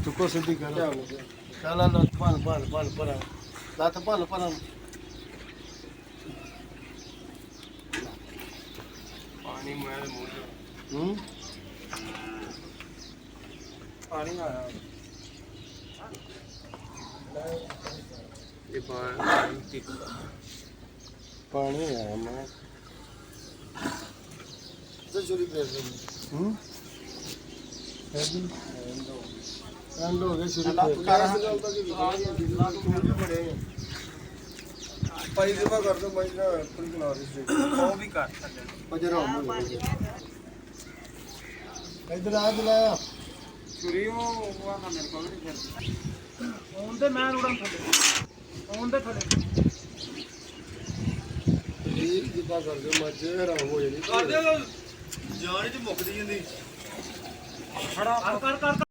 ਚੁੱਕੋ ਸਿੱਧੀ ਕਰ ਕਾਲਾ ਲੱਤ ਭੰਨ ਪਰ ਲੱਤ ਭੰਨ ਪਾਣੀ ਮੈਂ ਮੂੰਹ ਪਾਣੀ ਆਇਆ ਇਹ ਪਾਣੀ ਆਇਆ ਮੈਂ ਤੇ ਚੋਰੀ ਕਰ ਲਈ ਐਂਡ ਹੋ ਗਏ ਸ਼ੁਰੂ ਭਾਈ ਜਿਵੇਂ ਕਰ ਦੋ ਮੈਂ ਨਾ ਪੂਰੀ ਬਣਾ ਰਹੀ ਸੀ ਉਹ ਵੀ ਕਰ ਸਕਦੇ ਪਜਰਾ ਹੋ ਇਧਰ ਆ ਦਿਲਾਇਆ ਛੁਰੀ ਉਹ ਆ ਮੇਰੇ ਕੋਲ ਨਹੀਂ ਫਿਰ ਫੋਨ ਤੇ ਮੈਂ ਰੋੜਾਂ ਥੱਲੇ ਫੋਨ ਤੇ ਥੱਲੇ ਇਹ ਜਿੱਦਾਂ ਕਰ ਦਿਓ ਮੱਝ ਹਰਾਮ ਹੋ ਜਾਣੀ ਕਰ ਦਿਓ ਜਾਨ ਚ ਮੁੱਕਦੀ ਜਾਂਦੀ ਖੜਾ ਕਰ